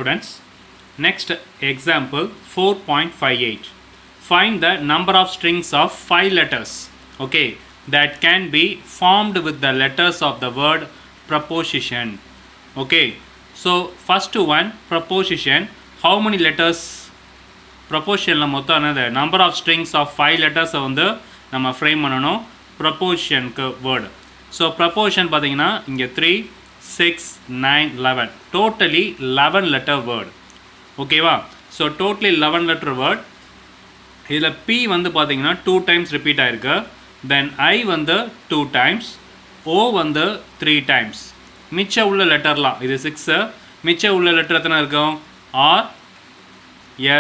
students. Next example 4.58. Find the number of strings of 5 letters, okay, that can be formed with the letters of the word preposition. Okay, so first one, preposition. How many letters? Preposition la மொத்தம் the number of strings of 5 letters வந்து நம்ம frame பண்ணனும் preposition க்கு word. So preposition பாத்தீங்கன்னா இங்க 3 6 9 11 totally 11 letter word. ஓகேவா? So totally 11 letter word. இதில் P வந்து பார்த்தீங்கன்னா 2 times repeat ஆயிருக்கு. Then I வந்து 2 times, O வந்து 3 times. மிச்ச உள்ள லெட்டர்லாம் இது 6. மிச்ச உள்ள லெட்டர் எத்தனை இருக்கும்? R,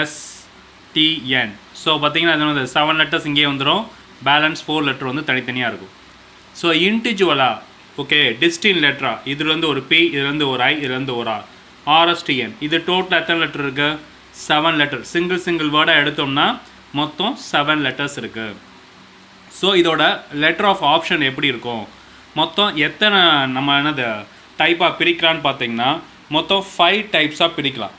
S, T, N. So பார்த்தீங்கன்னா அது 7 லெட்டர்ஸ் இங்கே வந்துடும். பேலன்ஸ் 4 லெட்டர் வந்து தனித்தனியாக இருக்கும். ஸோ இன்டிஜுவலாக ஓகே டிஸ்டின் லெட்டரா இதுலேருந்து ஒரு P, இதுலேருந்து ஒரு I, இதுலேருந்து ஒரு R, RSTN. இது டோட்டல் எத்தனை லெட்டர் இருக்குது? 7 லெட்டர். சிங்கிள் வேர்டாக எடுத்தோம்னா மொத்தம் 7 லெட்டர்ஸ் இருக்குது. ஸோ இதோட லெட்டர் ஆஃப் ஆப்ஷன் எப்படி இருக்கும்? மொத்தம் எத்தனை நம்ம என்னது டைப்பாக பிரிக்கலான்னு பார்த்தீங்கன்னா மொத்தம் 5 டைப்ஸாக பிரிக்கலாம்.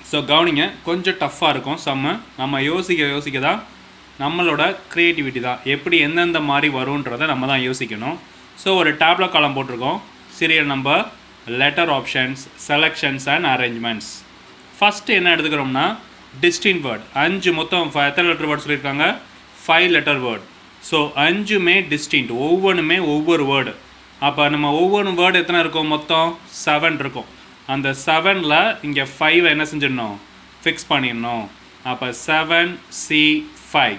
ஸோ கவனிங்க, கொஞ்சம் டஃப்பாக இருக்கும் செம்ம. நம்ம யோசிக்க தான் நம்மளோட க்ரியேட்டிவிட்டி தான் எப்படி எந்தெந்த மாதிரி வரும்ன்றதை நம்ம தான் யோசிக்கணும். ஸோ ஒரு டேப்லோ காலம் போட்டிருக்கோம். Serial number, letter options, selections and arrangements. First என்ன எடுத்துக்கிறோம்னா டிஸ்டின் வேர்ட். 5 மொத்தம் எத்தனை லெட்டர் வேர்ட் சொல்லியிருக்காங்க? 5 லெட்டர் வேர்ட். ஸோ 5மே டிஸ்டின்ட், ஒவ்வொன்றுமே ஒவ்வொரு வேர்டு. அப்போ நம்ம ஒவ்வொரு வேர்டு எத்தனை இருக்கும்? மொத்தம் 7 இருக்கும். அந்த 7ல் இங்கே 5 என்ன செஞ்சிடணும்? ஃபிக்ஸ் பண்ணிடணும். அப்போ 7C5.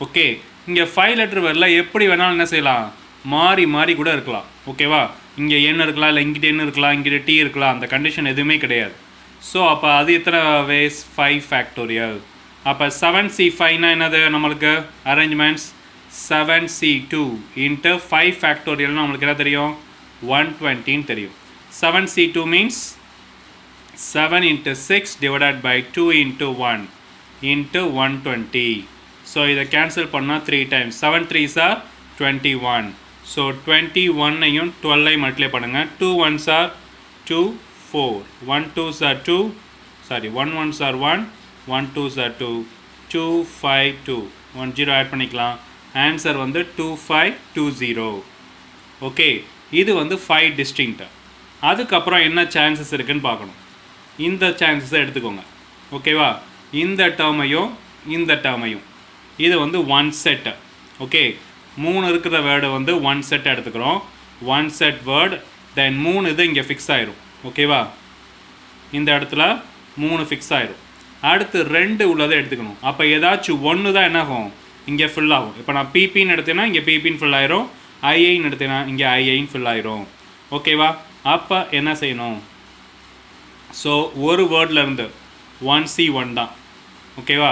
ஓகே, இங்கே 5 லெட்டர் வேர்டில் எப்படி வேணாலும் என்ன செய்யலாம்? மாறி கூட இருக்கலாம். ஓகேவா? இங்கே N இருக்கலாம், இல்லை இங்கிட்ட N இருக்கலாம், இங்கிட்ட T இருக்கலாம். அந்த கண்டிஷன் எதுவுமே கிடையாது. ஸோ அப்போ அது எத்தனை வேஸ்? 5 ஃபேக்டோரியல். அப்போ 7C5னா என்னது நம்மளுக்கு? அரேஞ்ச்மெண்ட்ஸ் 7C2 இன்ட்டு 5 ஃபேக்டோரியல்னு நம்மளுக்கு என்ன தெரியும்? 120 தெரியும். 7C2 means 7 into 6 divided by 2 into 1 into 120. So இதை கேன்சல் பண்ணால் 3 times. 7 3s are 21. ஸோ 21ஐயும் 12ஐயும் மல்டிப்ளை பண்ணுங்கள். 2 1s are 2 4. 1 2s are 2. Sorry 1 1s are 1. 1 2s are 2. 2 5 2. 1 0 add பண்ணிக்கலாம். ஆன்சர் வந்து 2520. ஓகே, இது வந்து 5 டிஸ்டிங்க்ட். அதுக்கப்புறம் என்ன சான்சஸ் இருக்குதுன்னு பார்க்கணும். இந்த சான்சஸை எடுத்துக்கோங்க. ஓகேவா? இந்த டேர்மையும் இந்த டேர்மையும் இது வந்து 1 செட். ஓகே, 3 இருக்கிற வேர்டை வந்து 1 செட் எடுத்துக்கிறோம். 1 செட் வேர்டு. தென் 3 இது இங்கே ஃபிக்ஸ் ஆயிரும். ஓகேவா? இந்த இடத்துல 3 ஃபிக்ஸ் ஆயிரும். அடுத்து 2 உள்ளதை எடுத்துக்கணும். அப்போ ஏதாச்சும் 1 தான் என்ன ஆகும்? இங்கே ஃபில் ஆகும். இப்போ நான் பிபின்னு எடுத்தேன்னா இங்கே பிபின்னு ஃபில் ஆயிரும். ஐஐன்னு எடுத்தேன்னா இங்கே ஐஐன்னு ஃபில் ஆயிரும். ஓகேவா? அப்போ என்ன செய்யணும்? ஸோ ஒரு வேர்ட்லேருந்து 1C1 தான். ஓகேவா?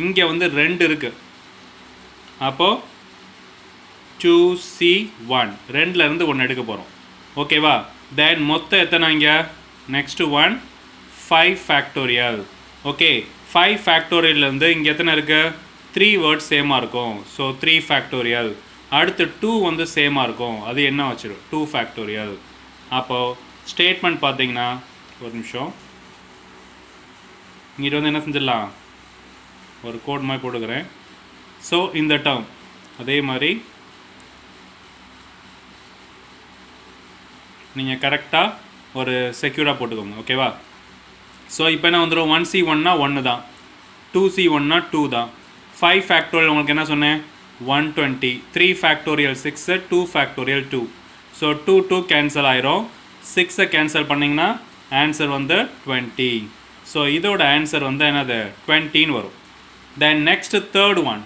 இங்கே வந்து 2 இருக்குது. அப்போது 2C1 2லேருந்து 1 எடுக்க போகிறோம். ஓகேவா? தென் மொத்தம் எத்தனை இங்கே? Next 1 5 factorial. ஓகே, 5 ஃபேக்டோரியல்லேருந்து இங்கே எத்தனை இருக்குது? 3 வேர்ட்ஸ் சேமாக இருக்கும். So 3 factorial. அடுத்து 2 வந்து சேமாக இருக்கும். அது என்ன வச்சிடும்? 2 ஃபேக்டோரியல். அப்போது ஸ்டேட்மெண்ட் பார்த்தீங்கன்னா ஒரு நிமிஷம், இங்கிட்ட வந்து என்ன செஞ்சிடலாம்? ஒரு கோட் மாதிரி போட்டுக்கிறேன். ஸோ இந்த டேர்ம் அதே மாதிரி நீங்கள் கரெக்டாக ஒரு செக்யூராக போட்டுக்கோங்க. ஓகேவா? ஸோ இப்போ என்ன வந்துடும்? 1C1னா 1 தான், 2C1னா 2 தான். 5 ஃபேக்டோரியல் உங்களுக்கு என்ன சொன்னேன்? 120. 3 ஃபேக்டோரியல் 6, 2 ஃபேக்டோரியல் 2. ஸோ 2 2 கேன்சல் ஆயிரும். 6ஐ கேன்சல் பண்ணிங்கன்னா ஆன்சர் வந்து 20. ஸோ இதோட ஆன்சர் வந்து என்னது? 20ன்னு வரும். தென் நெக்ஸ்ட்டு தேர்ட் ஒன்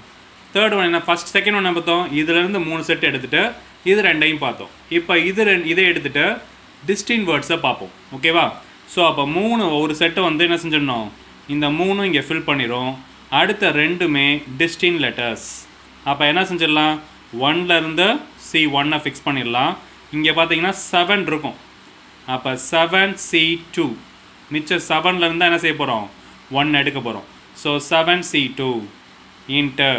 என்ன? ஃபஸ்ட் செகண்ட் ஒன் பார்த்தோம். இதிலேருந்து 3 செட் எடுத்துகிட்டு இது 2ஐயும் பார்த்தோம். இப்போ இதை எடுத்துகிட்டு டிஸ்டின் வேர்ட்ஸை பார்ப்போம். ஓகேவா? ஸோ அப்போ 3 ஒரு செட்டை வந்து என்ன செஞ்சிடணும்? இந்த 3 இங்கே ஃபில் பண்ணிடும். அடுத்த 2மே டிஸ்டின் லெட்டர்ஸ். அப்போ என்ன செஞ்சிடலாம்? 1லேருந்து C1ஐ ஃபிக்ஸ் பண்ணிடலாம். இங்கே பார்த்தீங்கன்னா 7 இருக்கும். அப்போ 7C2 மிச்சம் 7லேருந்து என்ன செய்ய போகிறோம்? 1 எடுக்க போகிறோம். ஸோ 7C2 இன்ட்டு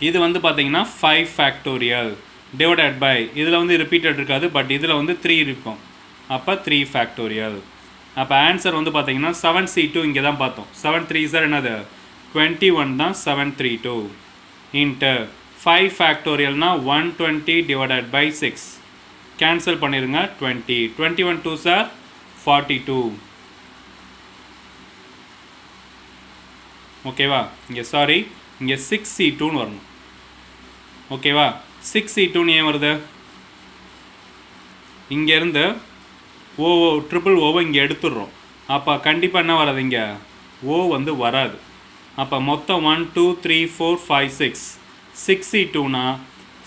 இது வந்து பார்த்தீங்கன்னா 5 ஃபேக்டோரியல் டிவைடட் பை இதில் வந்து ரிப்பீட்டட் இருக்காது, பட் இதில் வந்து 3 இருக்கும். அப்போ 3 ஃபேக்டோரியல். அப்போ ஆன்சர் வந்து பார்த்தீங்கன்னா 7C2 இங்கே தான் பார்த்தோம். 7 3 சார் என்னது 21 தான் 732 இன்ட்டு 5 ஃபேக்டோரியல்னா 120 டிவைடட் பை 6 கேன்சல் பண்ணிடுங்க 20. 21 2 சார் 42. ஓகேவா? இங்கே சாரி இங்கே 6C2ன்னு வரணும். ஓகேவா? 6C2ன்னு ஏன் வருது? இங்கேருந்து ட்ரிபிள் ஓவை இங்கே எடுத்துடுறோம். அப்போ கண்டிப்பாக என்ன வராது, இங்கே ஓ வந்து வராது. அப்போ மொத்தம் 1 2 3 4 5 6 6C2னா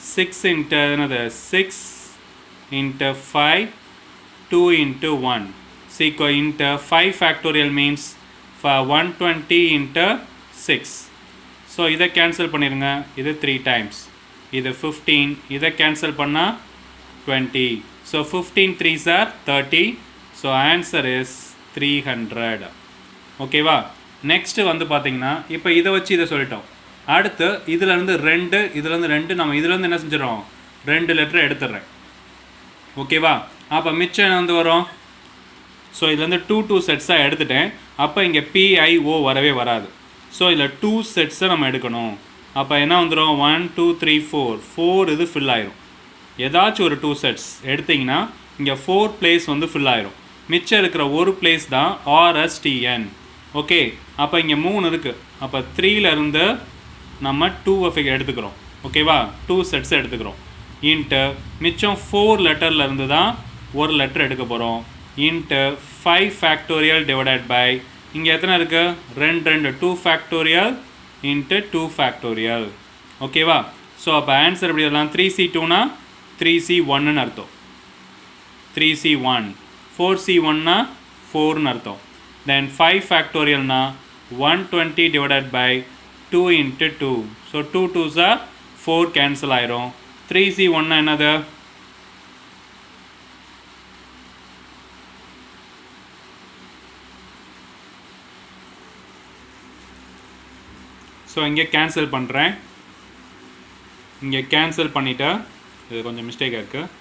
6 இன்ட்டு என்னது 6 இன்ட்டு 5 2 இன்ட்டு 1 சீக்கோ into 5 factorial means 120 into 6. So இதை கேன்சல் பண்ணிடுங்க. இது 3 டைம்ஸ், இது 15, இதை கேன்சல் பண்ணால் 20. So 15 3s are 30. So answer is 300. ஓகேவா? நெக்ஸ்ட்டு வந்து பார்த்தீங்கன்னா இப்போ இதை வச்சு இதை சொல்லிட்டோம். அடுத்து இதுலேருந்து 2 இதுலேருந்து 2 நம்ம இதுலேருந்து என்ன செஞ்சிடறோம், 2 லெட்டர் எடுத்துடுறேன். ஓகேவா? அப்போ மிச்சம் என்ன வந்து வரும்? ஸோ இதுலேருந்து 2 செட்ஸாக எடுத்துட்டேன். அப்போ இங்கே PIO வரவே வராது. ஸோ இதில் 2 செட்ஸை நம்ம எடுக்கணும். அப்போ என்ன வந்துடும் 1 2 3 4 இது ஃபில் ஆயிரும். ஏதாச்சும் ஒரு 2 செட்ஸ் எடுத்திங்கன்னா இங்கே 4 பிளேஸ் வந்து ஃபில் ஆயிரும். மிச்சம் இருக்கிற ஒரு பிளேஸ் தான் RSTN. ஓகே, அப்போ இங்கே 3 இருக்குது. அப்போ 3லேருந்து நம்ம 2 எடுத்துக்கிறோம். ஓகேவா? 2 செட்ஸ் எடுத்துக்கிறோம். இன்ட்டு மிச்சம் 4 லெட்டர்லேருந்து தான் ஒரு லெட்டர் எடுக்க போகிறோம். இன்ட்டு 5 ஃபேக்டோரியல் டிவைடட் பை இங்கே எத்தனை இருக்குது 2 2 ஃபேக்டோரியல் இன்ட்டு 2 ஃபேக்டோரியல். ஓகேவா? ஸோ அப்போ ஆன்சர் எப்படி வரலாம், 3C2னா 3C1ன்னு அர்த்தம், 3C1. 4C1னா 4ன்னு அர்த்தம். தென் 5 ஃபேக்டோரியல்னா 120 divided by 2 into 2. So 2 2s are 4 cancel ஆயிரும். 3C1னா என்னது, ஸோ இங்கே கேன்சல் பண்ணுறேன். இங்கே கேன்சல் பண்ணிவிட்டா இது கொஞ்சம் மிஸ்டேக்காக இருக்குது.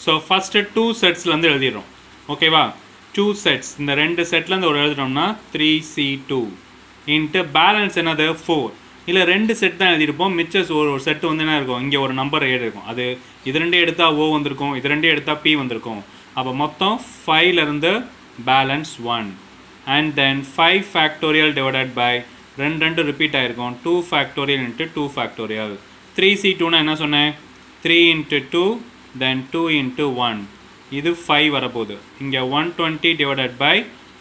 So first 2 செட்ஸ்லேருந்து எழுதிடுறோம். ஓகேவா? 2 செட்ஸ், இந்த 2 செட்லேருந்து ஒரு எழுதிட்டோம்னா 3C2 இன்ட்டு பேலன்ஸ் என்னது 4. இல்லை 2 செட் தான் எழுதியிருப்போம். மிச்சம் ஒரு செட்டு வந்து என்ன இருக்கும், இங்கே ஒரு நம்பர் இருக்கும். அது இது 2 எடுத்தால் O வந்திருக்கும், இது 2 எடுத்தால் P வந்திருக்கும். அப்போ மொத்தம் 5லேருந்து balance 1 and then 5 factorial divided by 2 repeat ஆகிருக்கும் 2 ஃபேக்டோரியல் இன்ட்டு 2 ஃபேக்டோரியல். 3C2னா என்ன சொன்னேன், 3 இன்ட்டு 2 தென் 2 இன்ட்டு 1. இது 5 வரப்போகுது. இங்கே 120 டிவைடட் பை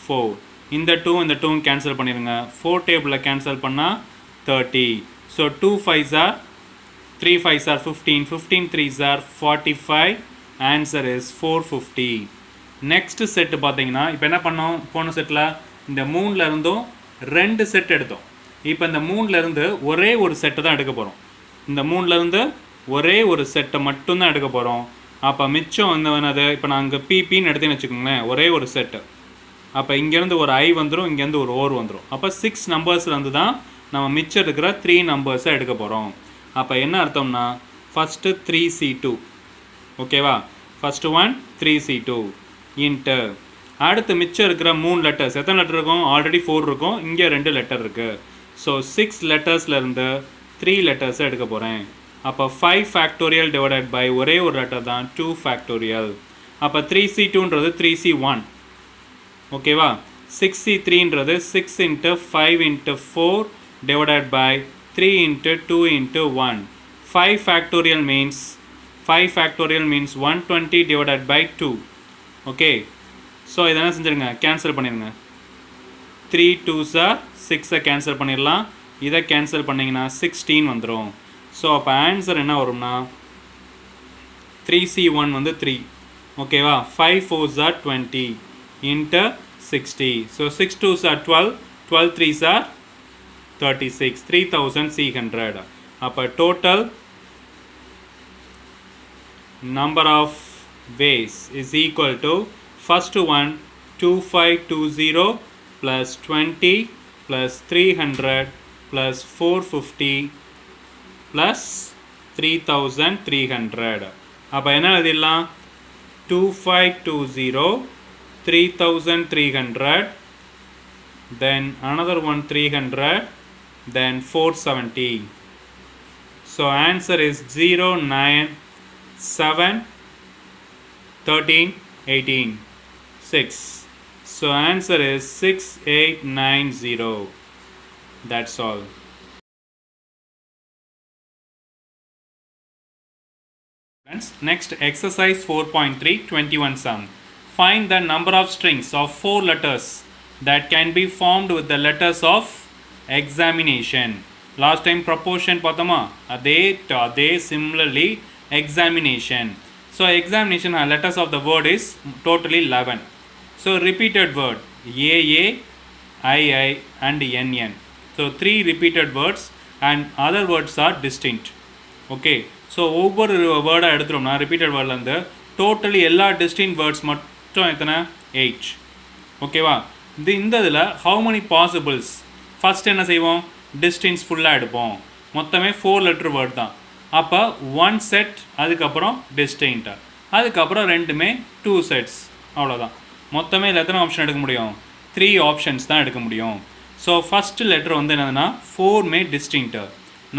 4. இந்த 2 இந்த 2 கேன்சல் பண்ணிடுங்க. 4 டேபிளில் கேன்சல் பண்ணால் 30. So 2 5s are 3 5s are 15. 15 3s are 45. Answer is 450. Next set பார்த்தீங்கன்னா இப்போ என்ன பண்ணோம், போன செட்டில் இந்த 3லேருந்தும் 2 செட் எடுத்தோம். இப்போ இந்த 3லேருந்து ஒரே ஒரு செட்டை தான் எடுக்க போகிறோம். இந்த 3லேருந்து ஒரே ஒரு செட்டை மட்டும்தான் எடுக்க போகிறோம். அப்போ மிச்சம் வந்து என்னது, இப்போ நான் அங்கே பிபின்னு எடுத்தேன்னு வச்சுக்கோங்களேன், ஒரே ஒரு செட்டு. அப்போ இங்கேருந்து ஒரு I வந்துடும், இங்கேருந்து ஒரு ஓர் வந்துடும். அப்போ 6 நம்பர்ஸ்லேருந்து தான் நம்ம மிச்சம் இருக்கிற 3 நம்பர்ஸை எடுக்க போகிறோம். அப்போ என்ன அர்த்தம்னா ஃபஸ்ட்டு 3C2. ஓகேவா? ஃபஸ்ட்டு 1 3C2 இன்ட்டு அடுத்து மிச்சம் இருக்கிற 3 லெட்டர்ஸ். எத்தனை லெட்டர் இருக்கும், ஆல்ரெடி 4 இருக்கும், இங்கே 2 லெட்டர் இருக்குது. ஸோ 6 லெட்டர்ஸ்லேருந்து 3 லெட்டர்ஸை எடுக்க போகிறேன். அப்போ 5 ஃபேக்டோரியல் டிவைடட் பை ஒரே ஒரு லெட்டர் தான் 2 ஃபேக்டோரியல். அப்போ 3C2ன்றது 3C1. ஓகேவா? 6C3ன்றது 6 into 5 into 4 divided by 3 into 2 into 1. 5 factorial means 120 divided by 2. Okay, so இதெல்லாம் செஞ்சுருங்க, கேன்சல் பண்ணிடுங்க. 3 2s are 6 கேன்சல் பண்ணிடலாம். இதை கேன்சல் பண்ணிங்கன்னா 16 வந்துடும். ஸோ அப்போ ஆன்சர் என்ன வரும்னா 3C1 வந்து 3. ஓகேவா? 5 4s are 20 into 60. So 6 2s are 12, 12 3s are 36, 3600. அப்போ total number of ways is equal to first one 2520 plus 20 plus 300 plus 450 plus 3300. அப்போ என்ன எழுதிடலாம், 2520, 3300, then another one 300, then 470. So answer is 0, 9, 7, 13, 18, 6. So answer is 6890. That's all. Next exercise 4.3, 21 sum. Find the number of strings of 4 letters that can be formed with the letters of examination. Last time proportion பார்த்தோமா அதே similarly examination. So examination letters of the word is totally 11. So repeated word AA, II and NN. So 3 repeated words and other words are distinct. Okay. So ஒவ்வொரு வேர்டாக எடுத்துட்டோம்னா repeated வேர்ட்லேருந்து totally எல்லா டிஸ்டிங் words மட்டும் எத்தனை 8. ஓகேவா? இந்த இதில் ஹவு மெனி பாசிபிள்ஸ்? ஃபஸ்ட் என்ன செய்வோம்? டிஸ்டிங்ஸ் ஃபுல்லாக எடுப்போம். மொத்தமே 4 லெட்டர் வேர்ட் தான். அப்போ 1 செட், அதுக்கப்புறம் டிஸ்டிங்க்ட், அதுக்கப்புறம் ரெண்டுமே 2 செட்ஸ். அவ்வளோதான். மொத்தமே இதில் எத்தனை ஆப்ஷன் எடுக்க முடியும்? 3 ஆப்ஷன்ஸ் தான் எடுக்க முடியும். ஸோ ஃபஸ்ட்டு லெட்டர் வந்து என்னதுன்னா 4மே டிஸ்டிங்க்ட்,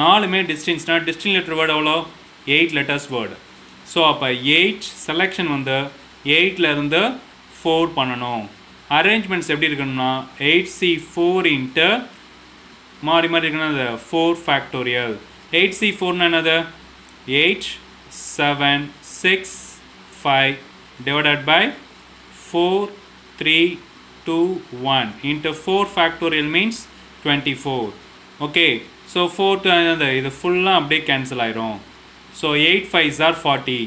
4மே டிஸ்டிங்ஸ்னால் டிஸ்டிங் லெட்டர் வேர்டு எவ்வளோ? 8 letters word. ஸோ அப்போ 8 செலெக்ஷன் வந்து 8லேருந்து 4 பண்ணணும். அரேஞ்ச்மெண்ட்ஸ் எப்படி இருக்கணும்னா 8C4 இன்ட்டு மாறி இருக்கணும். அது 4 ஃபேக்டோரியல். 8C4னா என்னது? 8, 7, 6, 5 divided by 4, 3, 2, 1 into 4 factorial means 24. Okay. So 4 இது ஃபுல்லாக அப்படியே கேன்சல் ஆயிரும். So 8 5s are 40,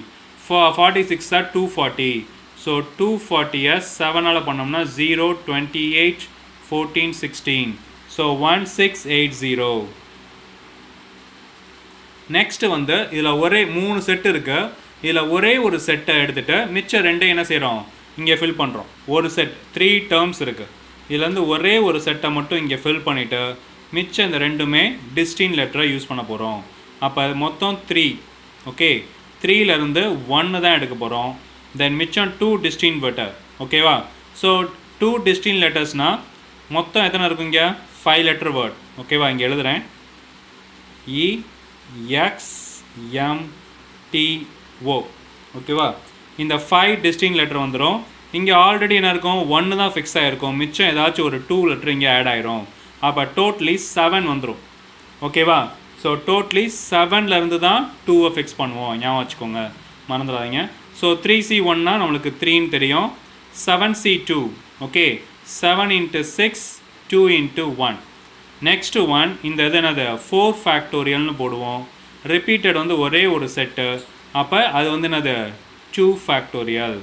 46 are 240. So 240 7 all பண்ணோம்னா 0, 28, 14, 16. So 1680. நெக்ஸ்ட் வந்து இதில் ஒரே 3 செட் இருக்கு. இதில் ஒரே ஒரு செட்டை எடுத்துகிட்டு மிச்சம் 2 என்ன செய்கிறோம்? இங்கே ஃபில் பண்ணுறோம். ஒரு செட் 3 டேர்ம்ஸ் இருக்குது. இதுலேருந்து ஒரே ஒரு செட்டை மட்டும் இங்கே ஃபில் பண்ணிவிட்டு மிச்சம் இந்த ரெண்டுமே டிஸ்டிங் லெட்டரை யூஸ் பண்ண போகிறோம். அப்போ மொத்தம் 3. ஓகே. 3லேருந்து 1 தான் எடுக்க போகிறோம். தென் மிச்சம் 2 டிஸ்டிங் லெட்டர். ஓகேவா? ஸோ 2 டிஸ்டிங் லெட்டர்ஸ்னால் மொத்தம் எத்தனை இருக்கும் இங்கே? 5 லெட்டர் வேர்ட். ஓகேவா? இங்கே எழுதுகிறேன். EXMTO. ஓகேவா? இந்த 5 டிஸ்டிங் லெட்டர் வந்துடும். இங்கே ஆல்ரெடி என்ன இருக்கும்? 1 தான் ஃபிக்ஸ் ஆகிருக்கும். மிச்சம் ஏதாச்சும் ஒரு 2 லெட்டர் இங்கே ஆட் ஆயிரும். அப்போ டோட்டலி 7 வந்துடும். ஓகேவா? ஸோ டோட்டலி 7லேருந்து தான் 2வை ஃபிக்ஸ் பண்ணுவோம். ஞாபகம் வச்சுக்கோங்க, மறந்துடாதீங்க. ஸோ 3C1னா நம்மளுக்கு 3ன்னு தெரியும். 7C2. ஓகே. 7 × 6, 2 × 1. நெக்ஸ்ட்டு 1 இந்த இது என்னது? 4 ஃபேக்டோரியல்னு போடுவோம். ரிப்பீட்டட் வந்து ஒரே ஒரு செட்டு. அப்போ அது வந்து என்னது? 2 ஃபேக்டோரியல்.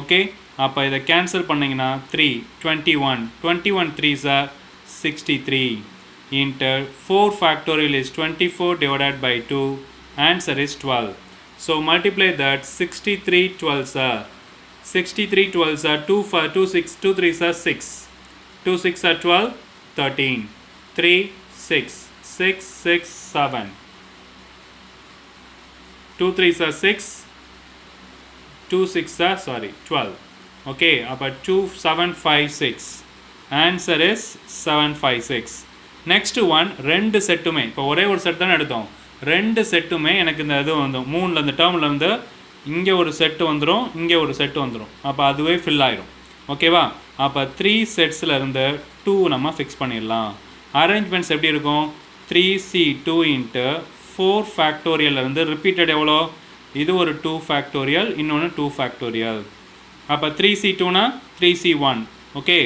ஓகே. அப்போ இதை கேன்சல் பண்ணிங்கன்னா 3, 21, 21 3s are 63. Into 4 factorial is 24 divided by 2. Answer is 12. So multiply that. 63 12s are 63 12s are 2 6 2 3s are 6. 2 6 are 12, 13, 3 6 6 6 7. 2 3s are 6, 2 6 are 12. Okay. About 2 7 5 6. Answer is 756. Next 1 2 செட்டுமே, இப்போ ஒரே ஒரு செட் தானே எடுத்தோம். 2 செட்டுமே எனக்கு இந்த இது வந்துடும். 3ல் இந்த டேர்மில் வந்து இங்கே ஒரு செட்டு வந்துடும், இங்கே ஒரு செட்டு வந்துடும். அப்போ அதுவே ஃபில் ஆயிரும். ஓகேவா? அப்போ 3 செட்ஸ்லேருந்து 2 நம்ம ஃபிக்ஸ் பண்ணிடலாம். அரேஞ்ச்மெண்ட்ஸ் எப்படி இருக்கும்? 3C2 இன்ட்டு 4 ஃபேக்டோரியல்லேருந்து ரிப்பீட்டட் எவ்வளோ? இது ஒரு 2 ஃபேக்டோரியல், இன்னொன்று 2 ஃபேக்டோரியல். அப்போ 3C2னா 3C1. Okay.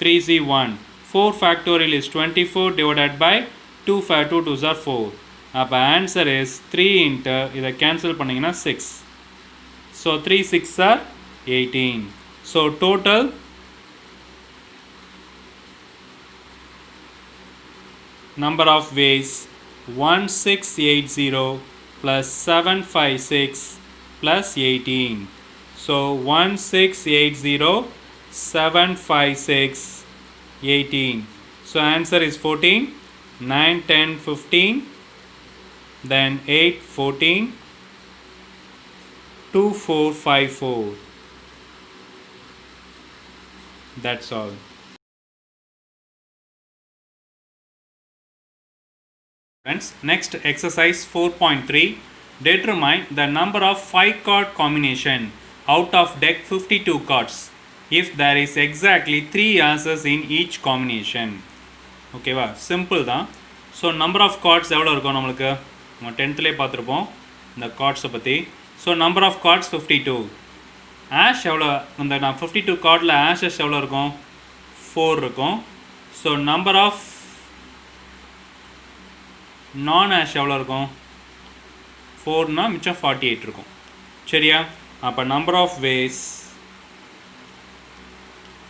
3C1. 4 factorial is 24 divided by 2 2s are 4. அப்போ answer is 3 into இதை கேன்சல் பண்ணிங்கன்னா 6. So 3 6 are 18. So total number of ways 1680 plus 756 plus 18. So 1680, 756, 18. So answer is 14. 9 10 15, then 8 14, 2454. That's all. Friends, next exercise 4.3. Determine the number of 5 card combination out of deck 52 cards if there is exactly 3 answers in each combination. ஓகேவா, simple தான். So number of cards எவ்வளோ இருக்கும் நம்மளுக்கு, நம்ம 10th பார்த்துருப்போம் இந்த கார்ட்ஸை பற்றி. So number of cards 52. ஆஷ் எவ்வளோ, இந்த நான் 52 கார்டில் ஆஷஸ் எவ்வளோ இருக்கும், 4 இருக்கும். ஸோ நம்பர் ஆஃப் நான் ஆஷ் எவ்வளோ இருக்கும், 4னா மிச்சம் 48 இருக்கும். சரியா, அப்போ நம்பர் ஆஃப் வேஸ்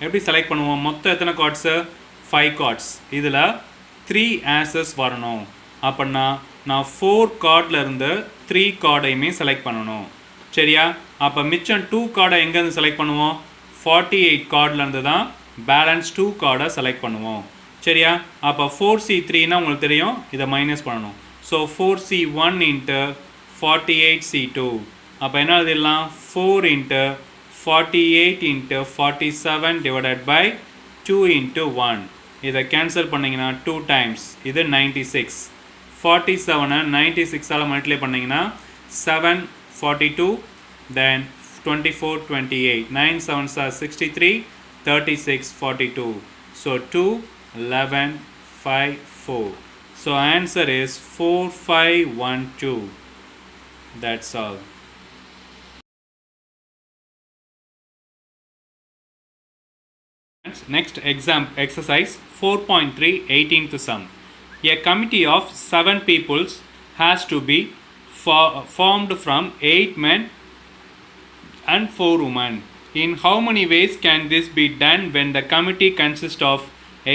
எப்படி செலக்ட் பண்ணுவோம், மொத்தம் எத்தனை கார்ட்ஸு, 5 கார்ட்ஸ். இதில் 3 ஆன்சர்ஸ் வரணும். அப்படின்னா நான் 4 கார்டில் இருந்து 3 கார்டையுமே செலக்ட் பண்ணணும். சரியா, அப்போ மிச்சம் 2 கார்டை எங்கேருந்து செலக்ட் பண்ணுவோம், 48 கார்ட்லேருந்து தான் பேலன்ஸ் 2 கார்டை செலக்ட் பண்ணுவோம். சரியா, அப்போ 4C3னா உங்களுக்கு தெரியும், இதை மைனஸ் பண்ணணும். So 4C1 into 48C2. அப்போ என்ன எழுதிடலாம், 4 into 48 into 47 divided by 2 into 1. இதை கேன்சல் பண்ணிங்கன்னா 2 டைம்ஸ், இது 96. 47 96ஆல் மல்டிப்ளை பண்ணிங்கன்னா 7 42 தென் 24 28. 9 7s are 63, 36 42. So 2 11 5 4. So answer is 4512. That's all. Next exercise 4.3 18th sum. A committee of 7 people has to be formed from 8 men and 4 women. In how many ways can this be done when the committee consists of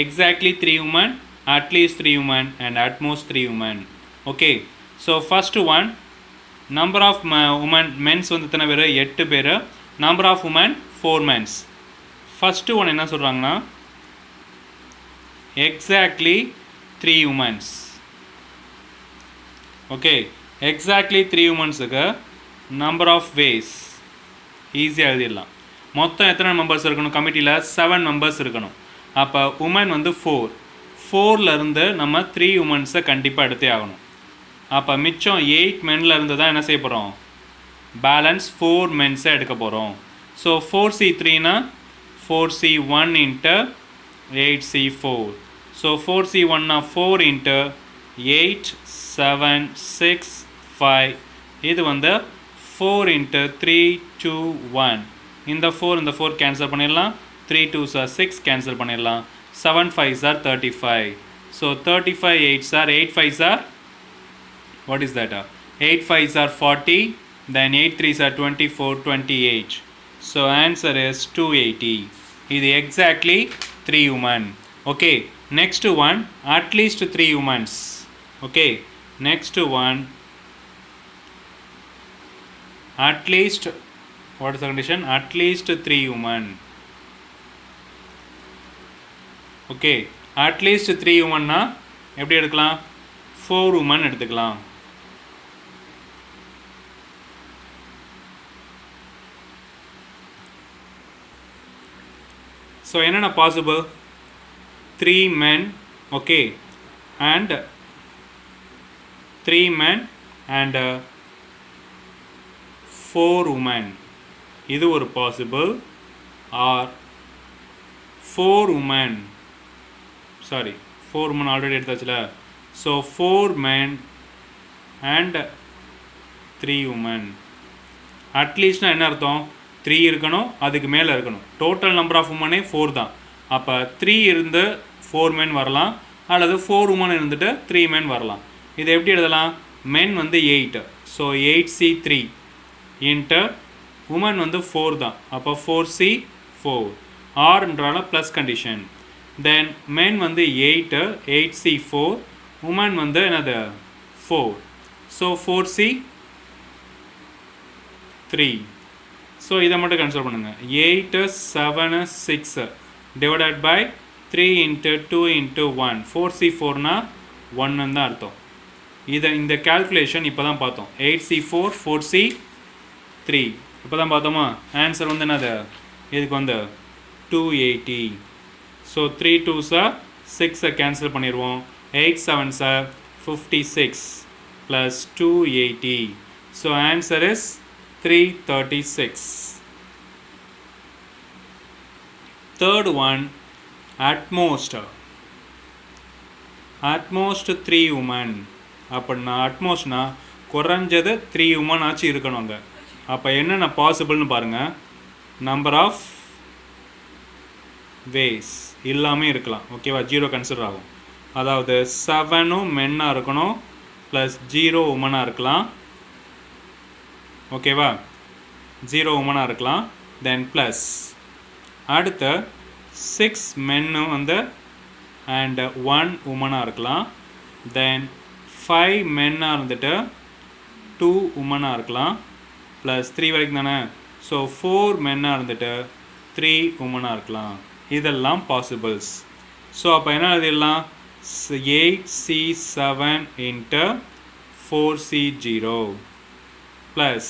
exactly 3 women, at least 3 women and at most 3 women? Okay, so first one, number of women, men's வந்து எத்தனை பேர், 8 பேர். number of women 4 men's. First one என்ன சொல்கிறாங்கன்னா, exactly 3 women's. Okay, exactly 3 உமன்ஸுக்கு number of ways ஈஸியாக எழுதிடலாம். மொத்தம் எத்தனை மெம்பர்ஸ் இருக்கணும், கமிட்டியில் 7 மெம்பர்ஸ் இருக்கணும். அப்போ உமன் வந்து 4. 4லேருந்து நம்ம 3 உமன்ஸை கண்டிப்பாக எடுத்தே ஆகணும். அப்போ மிச்சம் 8 மென்லேருந்து தான் என்ன செய்ய போகிறோம், பேலன்ஸ் 4 மென்ஸை எடுக்க போகிறோம். ஸோ 4C3னா 4C1 into 8C4. So 4C1 na 4 into 8 7 6 5. இது வந்து 4 into 3 2 1. இந்த 4 cancel பண்ணிடலாம். 3 2s are 6 cancel பண்ணிடலாம். 7 5s are 35. So 35 8s are 8 5s are, what is that? 8 5s are 40. Then 8 3s are 24 28. So answer is 280. இது exactly 3 women. Okay, next one, at least 3 women's. Okay, next one, at least, what is the condition, at least 3 women. Okay, at least 3 women na எப்படி எடுக்கலாம், 4 women எடுத்துக்கலாம். So என்னென்ன possible, 3 men, okay, and 3 men and 4 women. இது ஒரு possible. Or 4 women, sorry 4 women already எடுத்தாச்சுல. So 4 men and 3 women. அட்லீஸ்ட்னா என்ன அர்த்தம், 3 இருக்கணும், அதுக்கு மேலே இருக்கணும். டோட்டல் நம்பர் ஆஃப் உமனே 4 தான். அப்போ 3 இருந்து 4 men வரலாம், அல்லது 4 women இருந்துட்டு 3 men வரலாம். இதை எப்படி எழுதலாம், மென் வந்து 8. ஸோ 8C3 இன்ட்டு உமன் வந்து 4 தான். அப்போ 4C4. ஆர்ன்றால plus condition. தென் மென் வந்து 8 8C4. உமன் வந்து என்னது 4. So 4C3. ஸோ இதை மட்டும் கன்சிடர் பண்ணுங்கள். 8 7 6 டிவைடட் பை 3 இன்ட்டு 2 இன்ட்டு 1. 4C4னா 1 தான் அர்த்தம். இந்த கேல்குலேஷன் இப்போ தான் பார்த்தோம். 8C4 4C 3 இப்போ தான் பார்த்தோமா ஆன்சர் வந்து என்னது இதுக்கு வந்து 280 ஸோ 3 2s are 6 கேன்சல் பண்ணிடுவோம் 8 7s are 56 plus 280 so answer is 336. Third one, at most 3 women அப்படின்னா அட்மோஸ்ட்னா குறைஞ்சது 3 women ஆச்சு இருக்கணுங்க. அப்போ என்னென்ன பாசிபிள்னு பாருங்கள். நம்பர் ஆஃப் வேஸ் எல்லாமே இருக்கலாம் ஓகேவா 0 கன்சிடர் ஆகும். அதாவது 7 மென்னாக இருக்கணும் ப்ளஸ் 0 உமனாக இருக்கலாம் ஓகேவா 0 உமனாக இருக்கலாம். தென் ப்ளஸ் அடுத்த 6 மென்னு வந்து அண்ட் 1 உமனாக இருக்கலாம். தென் 5 மென்னாக இருந்துட்டு 2 உமனாக இருக்கலாம் ப்ளஸ் 3 வரைக்கும் தானே. ஸோ 4 மென்னாக இருந்துட்டு 3 உமனாக இருக்கலாம். இதெல்லாம் பாசிபிள்ஸ். ஸோ அப்போ என்ன எழுதிடலாம் 8C7 into 4C0 plus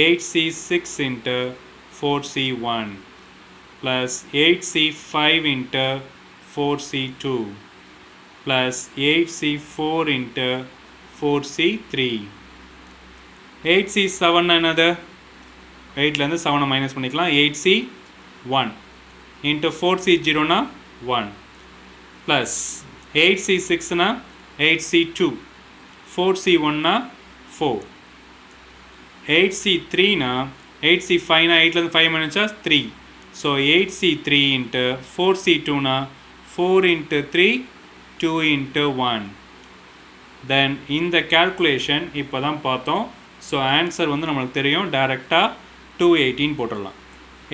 8C6 into 4C1 plus 8C5 into 4C2 plus 8C4 into 4C3. 8C7 another 8 7 minus பண்ணிக்கலாம் 8C1 into 4C0 na 1 plus 8C6 na 8C2 4C1 na 4 8C3 na 8C5 na 8 5 minus 3 so 8C3 into 4C2 na 4 into 3 2 into 1 then in the calculation இப்போ தான் பார்த்தோம். So answer வந்து நம்மளுக்கு தெரியும் டைரெக்டாக 218 போட்டுடலாம்.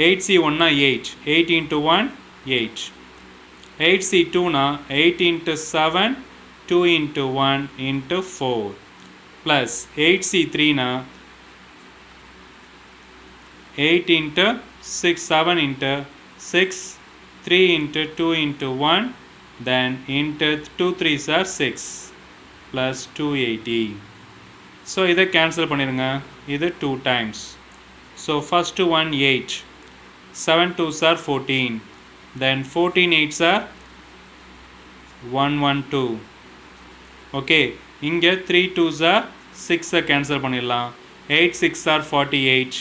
8C1 na 8 8 into 1 8 8C2 na 8 into 7 2 into 1 into 4 plus 8C3 na 8 into 6 7 into 6 3 into 2 into 1 then into 2 3s are 6 plus 280. So இதை cancel பண்ணிருங்க. இது 2 times. So first one 8 7 2s are 14 then 14 8s are 112 okay இங்கே 3 2s are 6 cancel பண்ணிடலாம் 8 6 are 48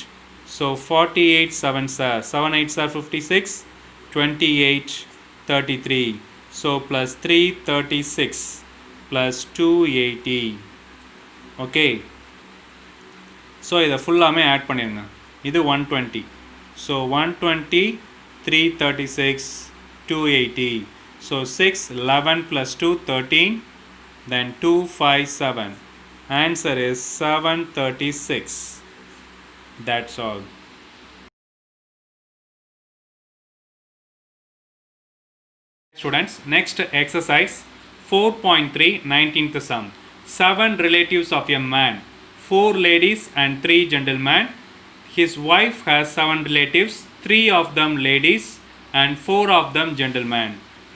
so 48 7s are 7 8s are 56 28 33 so plus 336 plus 280 okay so இதை ஃபுல்லாமே add பண்ணிடுங்க. இது 120 so 120 336 280 so 6 11 plus 2 13 then 257 answer is 736. That's all. Students, next exercise 4.3 19th sum. 7 relatives of a man, 4 ladies and 3 gentlemen. His wife has 7 relatives, 3 of them ladies and 4 of them gentlemen.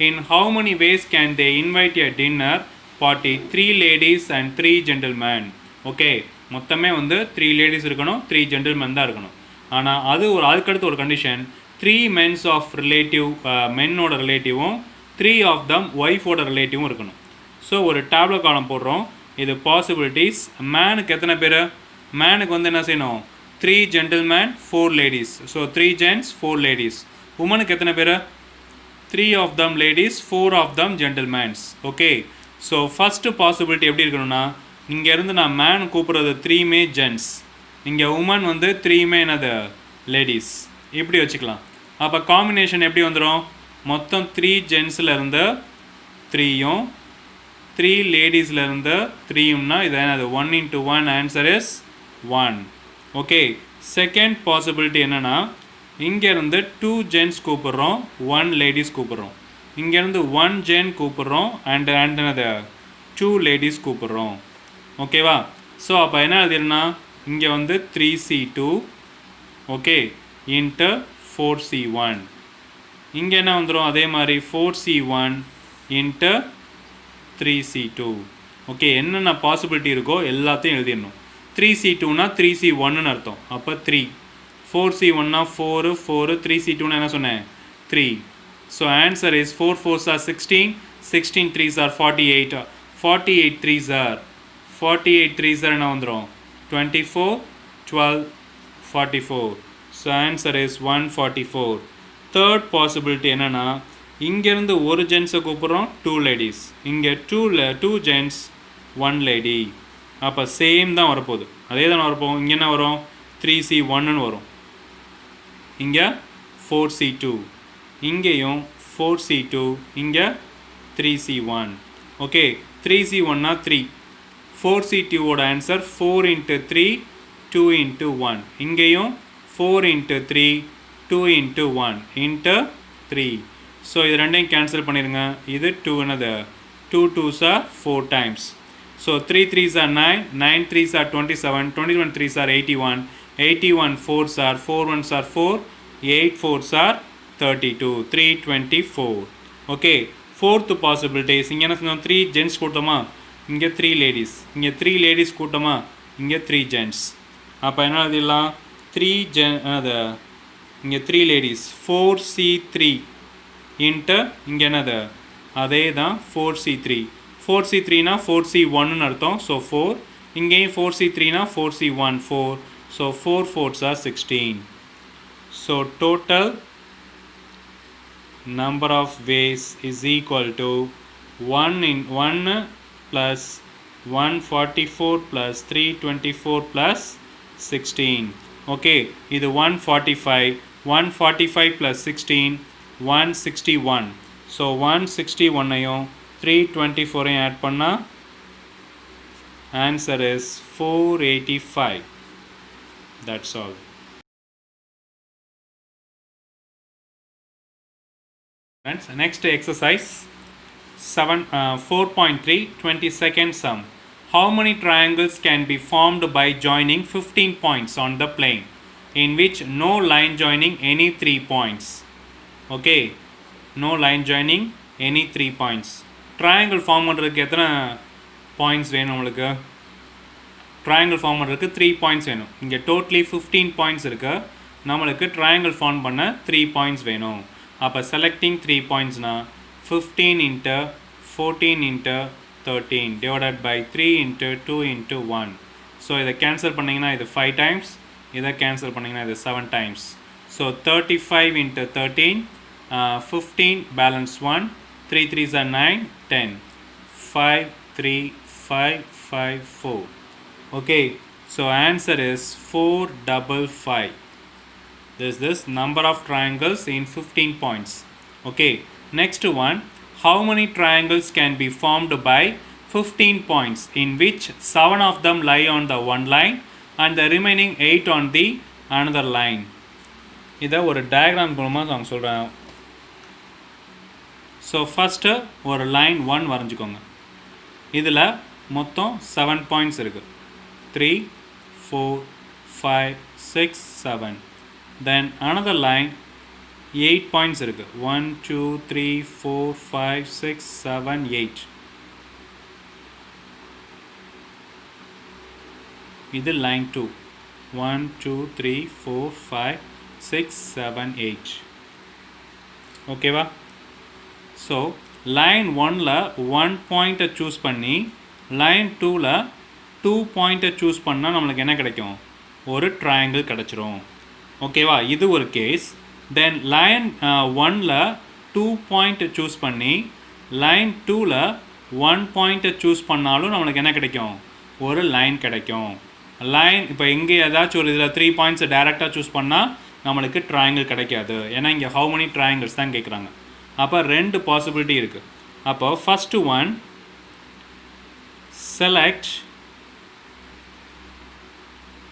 In how many ways can they invite a dinner party 3 ladies and 3 gentlemen? Okay, மொத்தமே வந்து 3 ladies இருக்கணும் 3 gentlemen தான் இருக்கணும். ஆனால் அது அதுக்கடுத்து ஒரு condition 3 men's of relative மென்னோட ரிலேட்டிவும் 3 of them ஒய்ஃபோட ரிலேட்டிவும் இருக்கணும். ஸோ ஒரு டேப்லோ காலம் போடுறோம். இது பாசிபிலிட்டிஸ். மேனுக்கு எத்தனை பேர்? மேனுக்கு வந்து என்ன செய்யணும் 3 gentlemen 4 ladies so 3 gents 4 ladies. உமனுக்கு எத்தனை பேர்? 3 of them ladies 4 of them gentlemen. Okay so first possibility எப்படி இருக்கணும்னா இங்கேருந்து நான் மேன் கூப்பிட்றது 3மே ஜென்ட்ஸ் இங்கே உமன் வந்து 3மே என்னது லேடிஸ் இப்படி வச்சுக்கலாம். அப்போ காம்பினேஷன் எப்படி வந்துடும் மொத்தம் 3 ஜென்ஸில் இருந்து 3யும் 3 லேடிஸில் இருந்து 3யும்னா இது என்னது 1 into 1 answer is 1. Okay second possibility என்னென்னா இங்கேருந்து 2 ஜென்ஸ் கூப்பிட்றோம் 1 லேடிஸ் கூப்பிட்றோம். இங்கேருந்து 1 ஜென் கூப்பிட்றோம் அண்ட் என்னது 2 லேடிஸ் கூப்பிட்றோம். ஓகேவா ஸோ அப்போ என்ன எழுதிருன்னா இங்கே வந்து 3C2 ஓகே இன்ட்டு 4C1 இங்கே என்ன வந்துடும் அதே மாதிரி 4C1 இன்ட்டு 3C2 ஓகே என்னென்ன பாசிபிலிட்டி இருக்கோ எல்லாத்தையும் எழுதிடணும். 3C2னா 3C1 ன்னு அர்த்தம். அப்போ 3. 4C1னா 4, 4, 3C2னா என்ன சொன்னேன் 3. So answer is 4 4s are 16, 16 3s are 48, 48 3s are 48 3s are என்ன வந்துரும் 24, 12, 44. So answer is 144. Third possibility என்னன்னா இங்கேருந்து ஒரு ஜென்ஸை கூப்பிட்றோம் 2 ladies, இங்கே 2 gents 1 lady. அப்போ சேம் தான் வரப்போகுது, அதே தான் வரப்போகும். இங்கே என்ன வரும் 3C1ன்னு வரும், இங்கே 4C2, இங்கேயும் 4C2, இங்கே 3C1. ஓகே, 3C1னா 3, 4C2ஓட ஆன்சர் 4 into 3, 2 into 1. இங்கேயும் 4 into 3, 2 into 1 into 3. ஸோ இது ரெண்டையும் கேன்சல் பண்ணிடுங்க. இது 2 என்னது 2 2s are 4 times. So 3 3s are 9, 9 3s are 27, 21 3s are 81, 81 4s are 4 1s are 4, 8 4s are 32, 324. Okay, fourth possibilities இங்கே என்ன சொன்னோம் 3 ஜென்ஸ் கூட்டமா, இங்கே 3 லேடிஸ், இங்கே 3 லேடிஸ் கூட்டமா, இங்கே 3 ஜென்ஸ். அப்போ என்ன எழுதிடலாம் 3 அது இங்கே 3 லேடிஸ் 4C3 இன்ட்டு இங்கே என்னது அதே தான் 4C3. 4C3னா 4C1ன்னு அர்த்தம். ஸோ 4, இங்கேயும் 4C3னா 4C1 4. So 4 4s are 16. So total number of ways is equal to 1 plus 144 plus 324 plus 16. Okay, இது 145, 145 plus 16 161. ஸோ 161ஐயும் 324ஐயும் ஆட் பண்ணால் answer is 485. That's all. Friends, next exercise 4.3 22nd sum. How many triangles can be formed by joining 15 points on the plane in which no line joining any 3 points? Okay, no line joining any 3 points. Triangle form பண்ணுறதுக்கு எத்தனை points வேணும் நம்மளுக்கு? Triangle form பண்ணுறதுக்கு 3 points வேணும். இங்கே totally 15 points இருக்குது, நம்மளுக்கு triangle form பண்ண 3 பாயிண்ட்ஸ் வேணும். அப்போ selecting 3 பாயிண்ட்ஸ்னால் 15 into 14 into 13 divided by 3 into 2 into 1. So இதை கேன்சல் பண்ணிங்கன்னா இது 5 times, இதை கேன்சல் பண்ணிங்கன்னா இது 7 times. So 35 into 13, 15 balance 1, 3 3s are 9, 10, 5 3 5 5 4. Okay, so answer is 455. This number of triangles in 15 points. Okay, next one, how many triangles can be formed by 15 points in which 7 of them lie on the one line and the remaining 8 on the another line? இதை ஒரு diagram மூலமாக நான் சொல்கிறேன். So first ஒரு line 1 வரைஞ்சிக்கோங்க. இதில் மொத்தம் 7 points இருக்குது, 3 4 5 6 7. Then another line 8 points இருக்குது, 1 2 3 4 5 6 7 8. இது லைன் 2, 1 2 3 4 5 6 7 8. ஓகேவா? ஸோ லைன் 1ல் 1 பாயிண்ட்டை சூஸ் பண்ணி லைன் 2ல் 2 பாயிண்ட்டை சூஸ் பண்ணால் நம்மளுக்கு என்ன கிடைக்கும்? ஒரு ட்ரையாங்கிள் கிடச்சிரும். ஓகேவா? இது ஒரு கேஸ். தென் லைன் 1ல் 2 பாயிண்ட்டை சூஸ் பண்ணி லைன் 2ல் 1 பாயிண்ட்டை சூஸ் பண்ணாலும் நம்மளுக்கு என்ன கிடைக்கும்? ஒரு லைன் கிடைக்கும். லைன் இப்போ இங்கே ஏதாச்சும் ஒரு இதில் 3 பாயிண்ட்ஸை டேரெக்டாக சூஸ் பண்ணால் நம்மளுக்கு ட்ரையாங்கிள் கிடைக்காது. ஏன்னா இங்கே ஹவு மெனி ட்ரையாங்கிள்ஸ் தான் கேட்குறாங்க. அப்போ 2 பாசிபிலிட்டி இருக்குது. அப்போ first one, select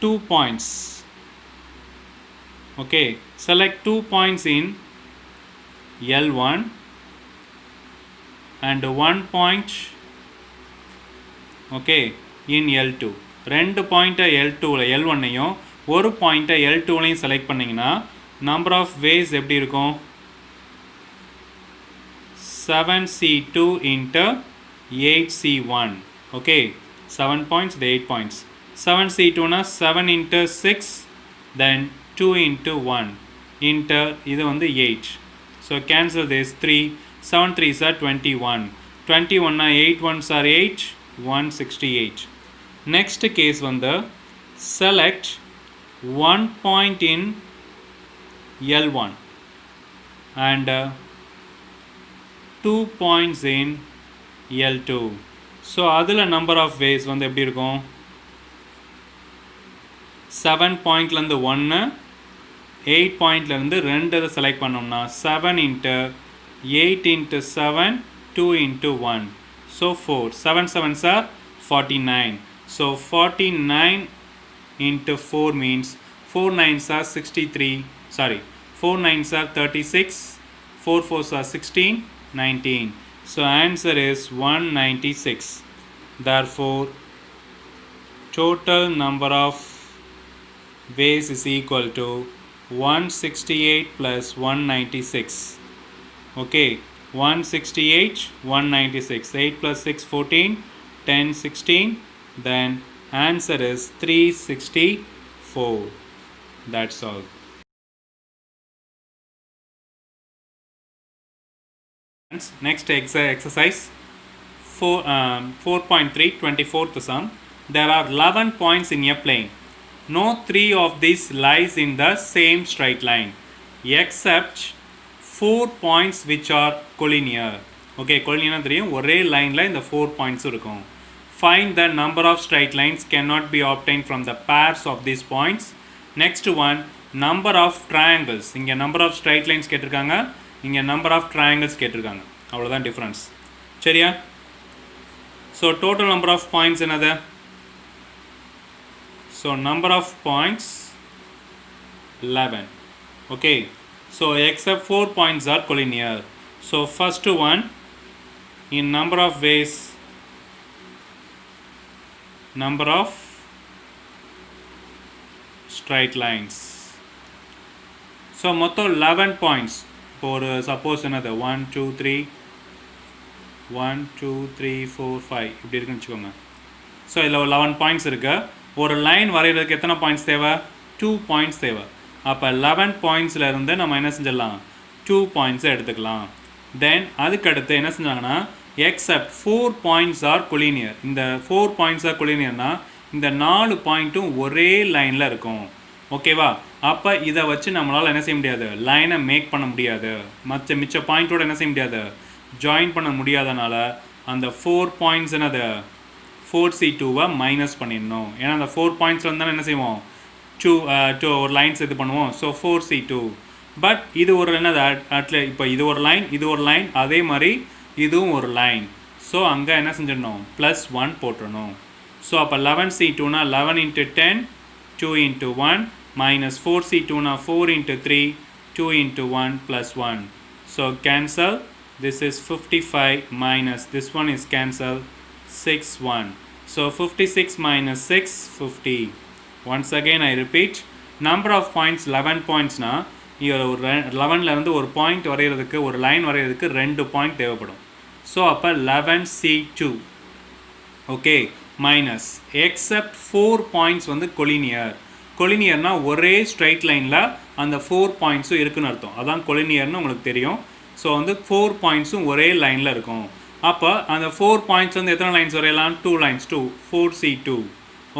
2 points. Okay, select 2 points in L1 and 1 point, okay, in L2. 2 பாயிண்ட்டை L2ல L1ஐயும் ஒரு பாயிண்ட்டை L2லையும் செலக்ட் பண்ணிங்கன்னா நம்பர் ஆஃப் வேஸ் எப்படி இருக்கும்? 7C2 into 8C1. Okay, 7 points, the 8 points. 7C2 na 7 into 6, then 2 into 1 into இது வந்து 8. So cancel this 3, 7 3s are 21. 21 na 8 1s are 8, 168. Next case வந்து select 1 point in L1 and 2 points in L2. So அதில் number of ways வந்து எப்படி இருக்கும் 7 பாயிண்ட்லேருந்து 1 8 பாயிண்ட்லேருந்து 2 இதை செலக்ட் பண்ணோம்னா 7 into 8 into 7 2 into 1 so 4 7 7s are 49 so 49 into 4 means 4 9s are 63 sorry 4 9s are 36 4 4s are 16 19 so answer is 196 therefore total number of ways is equal to 168 plus 196 okay 168 196 8 plus 6 14 10 16 then answer is 364 that's all. Next exercise 4.3 24th sum. There are 11 points in a plane. No 3 of these lies in the same straight line except 4 points which are collinear. Okay, collinear தெரியும் ஒரே லைனில் இந்த 4 points இருக்கும். Find the number of straight lines cannot be obtained from the pairs of these points. Next one, number of triangles. இங்கே number of straight lines கேட்டிருக்காங்க, இங்கே number of triangles கேட்டிருக்காங்க. அவ்வளோதான் difference. சரியா? So total number of points என்னது? So number of points 11. Okay. So except 4 points are collinear. So first one in number of ways number of straight lines. So மொத்தம் 11 points. இப்போ ஒரு suppose என்னது 1 2 3 1 2 3 4 5 இப்படி இருக்குன்னு வச்சுக்கோங்க. ஸோ இதில் 11 பாயிண்ட்ஸ் இருக்குது. ஒரு லைன் வரைகிறதுக்கு எத்தனை பாயிண்ட்ஸ் தேவை 2 பாயிண்ட்ஸ் தேவை. அப்போ 11 பாயிண்ட்ஸில் இருந்து நம்ம என்ன செஞ்சிடலாம் 2 பாயிண்ட்ஸை எடுத்துக்கலாம். தென் அதுக்கடுத்து என்ன செஞ்சாங்கன்னா எக்ஸப்ட் 4 பாயிண்ட்ஸ் ஆர் கொலினியர். இந்த 4 பாயிண்ட்ஸ் ஆர் கொலினியர்னா இந்த 4 பாயிண்ட்டும் ஒரே லைனில் இருக்கும். ஓகேவா? அப்போ இதை வச்சு நம்மளால் என்ன செய்ய முடியாது லைனை மேக் பண்ண முடியாது. மிச்ச பாயிண்ட்டோடு என்ன செய்ய முடியாது ஜாயின் பண்ண முடியாதனால அந்த 4 பாயிண்ட்ஸ் என்னது 4C2வை மைனஸ் பண்ணிடணும். ஏன்னா அந்த 4 பாயிண்ட்ஸில் இருந்தாலும் என்ன செய்வோம் 2 ஒரு லைன்ஸ் இது பண்ணுவோம். ஸோ 4C2 பட் இது ஒரு என்னது இப்போ இது ஒரு லைன் இது ஒரு லைன் அதே மாதிரி இதுவும் ஒரு லைன். ஸோ அங்கே என்ன செஞ்சிடணும் +1 போட்டுடணும். ஸோ அப்போ 11C2னா 11 into 10 2 into 1 minus 4C2னா 4 into 3 2 into 1 +1. So cancel. This is 55 minus this one is cancel 6 1. So 56 minus 6 50. Once again I repeat number of points 11 points na இதில் ஒரு 11ல இருந்து ஒரு பாயிண்ட் வரைகிறதுக்கு ஒரு லைன் வரைகிறதுக்கு 2 பாயிண்ட் தேவைப்படும். ஸோ அப்போ 11C2 okay minus accept 4 points வந்து கொலினியர். கொலினியர்னால் ஒரே ஸ்ட்ரைட் லைனில் அந்த 4 பாயிண்ட்ஸும் இருக்குன்னு அர்த்தம். அதான் கொலினியர்னு உங்களுக்கு தெரியும். ஸோ வந்து 4 பாயிண்ட்ஸும் ஒரே லைனில் இருக்கும். அப்போ அந்த 4 பாயிண்ட்ஸ் வந்து எத்தனை லைன்ஸ் வரையலாம் 2 லைன்ஸ் 2 4C2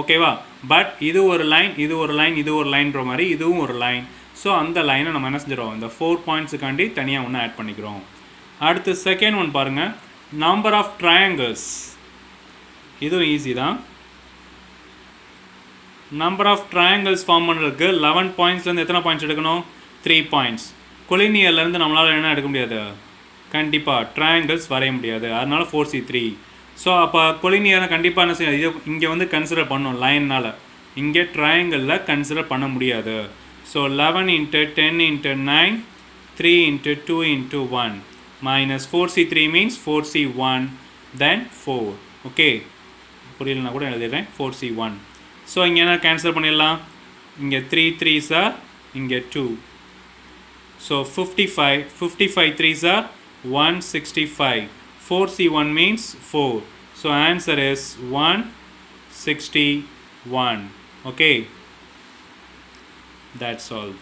ஓகேவா? பட் இது ஒரு லைன் இது ஒரு லைன் இது ஒரு லைன்ற மாதிரி இதுவும் ஒரு லைன். ஸோ அந்த லைனை நம்ம என்ன செஞ்சிடறோம் இந்த 4 பாயிண்ட்ஸுக்காண்டி தனியாக ஒன்று ஆட் பண்ணிக்கிறோம். அடுத்து செகண்ட் ஒன் பாருங்கள் நம்பர் ஆஃப் ட்ரையாங்கிள்ஸ். இதுவும் ஈஸி தான். நம்பர் ஆஃப் ட்ரையாங்கிள்ஸ் ஃபார்ம் பண்ணுறதுக்கு 11 பாயிண்ட்ஸ்லேருந்து எத்தனை பாயிண்ட்ஸ் எடுக்கணும் 3 பாயிண்ட்ஸ். கொலினியர்லேருந்து நம்மளால் என்ன எடுக்க முடியாது கண்டிப்பாக ட்ரையாங்கிள்ஸ் வரைய முடியாது. அதனால 4C3. ஸோ அப்போ கொலினியரை கண்டிப்பாக என்ன செய்யாது இது இங்கே வந்து கன்சிடர் பண்ணணும் லைன்னால். இங்கே ட்ரையாங்கிளில் கன்சிடர் பண்ண முடியாது. So 11 into 10 into 9 3 into 2 into 1 minus 4C3 means 4C1 then 4. Okay புரியலனா கூட எழுதிடுறேன் 4C1. ஸோ இங்கே என்ன கேன்சல் பண்ணிடலாம் இங்கே 3 3s are இங்கே 2. So 55 3s are 165. 4C1 means 4. So answer is 165. 1. Okay, that's all.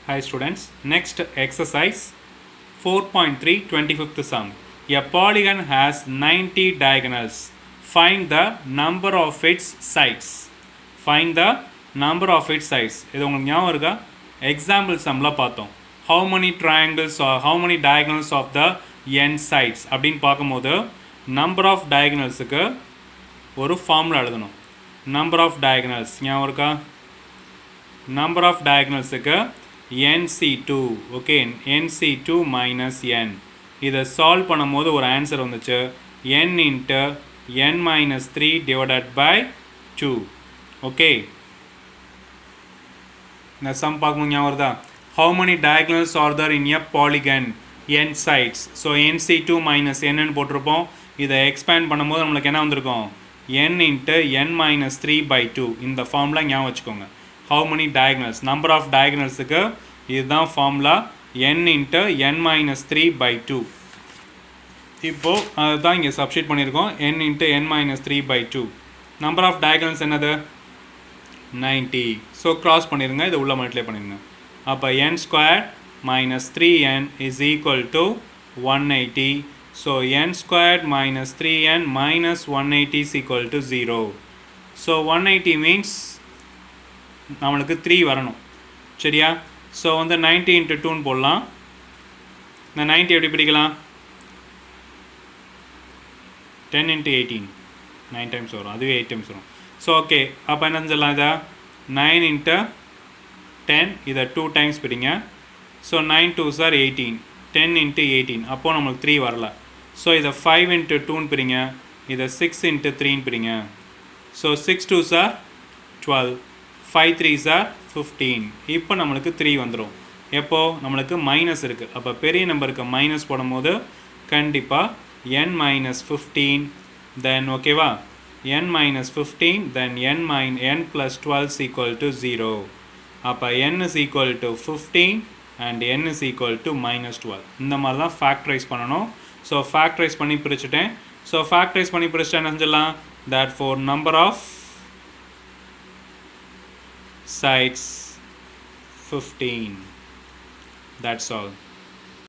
Hi students, next exercise 4.3 25th sum. A polygon has 90 diagonals. Find the number of its sides. Find the number of its sides. இது உங்களுக்கு ஞாபகம் இருக்கா? Example sumல பார்த்தோம். How many triangles or how many diagonals of the n sides அப்படின்னு பார்க்கும்போது number of diagonalsக்கு ஒரு formula எழுதணும். Number of diagonals ஞாபகம் இருக்கா? Number of diagonalsக்கு nc2, okay, nc2 minus n. இதை சால்வ் பண்ணும்போது ஒரு ஆன்சர் வந்துச்சு n into n minus 3 divided by 2. okay, இந்த சம் பார்க்கணும் ஞாபகம் வருதா? How many diagonals are there in a polygon? n sides. So nc2 minus n ன்னு போட்டிருப்போம். இதை எக்ஸ்பேண்ட் பண்ணும்போது நம்மளுக்கு என்ன வந்திருக்கும்? n into n minus 3 by 2. இந்த ஃபார்முலா ஞாபகம் வச்சுக்கோங்க. How many diagonals? Number of diagonalsக்கு இதுதான் formula n into n minus 3 by 2. இப்போ அதுதான் இங்கே சப்ஸ்டிட் பண்ணியிருக்கோம் n into n minus 3 by 2. Number of diagonals என்னது? 90. ஸோ க்ராஸ் பண்ணிடுங்க, இதை உள்ள மல்டிப்ளை பண்ணிடுங்க. அப்போ n squared minus 3n is equal to 180. So n squared minus 3n minus 180 is equal to 0. So 180 means நம்மளுக்கு 3 வரணும், சரியா? ஸோ வந்து 90 into 2ன்னு போடலாம். இந்த 90 எப்படி பிடிக்கலாம்? 10 into 18, 9 times வரும், அதுவே 8 times வரும். ஸோ ஓகே, அப்போ என்ன சொல்லலாம்? இதை 9 into 10, இதை 2 times பிடிங்க. ஸோ 9 2s are 18, 10 into 18, அப்போது நம்மளுக்கு 3 வரல. ஸோ இதை 5 into 2ன்னு பிடிங்க, இதை 6 into 3ன்னு பிடிங்க. So 6 2s are 12, 5 3s are 15. இப்போ நம்மளுக்கு 3 வந்துடும். எப்போ? நம்மளுக்கு மைனஸ் இருக்குது. அப்போ பெரிய நம்பருக்கு மைனஸ் போடும்போது கண்டிப்பாக n minus 15, then ஓகேவா, n minus 15, then n plus 12 is equal to 0. அப்போ n is equal to 15 and n is equal to minus 12. இந்த மாதிரி தான் ஃபேக்டரைஸ் பண்ணணும். ஸோ ஃபேக்டரைஸ் பண்ணி பிரிச்சுட்டேன். ஸோ ஃபேக்டரைஸ் பண்ணி பிரிச்சுட்டேன் என்ன சொல்லலாம்? therefore number of sides 15. That's all.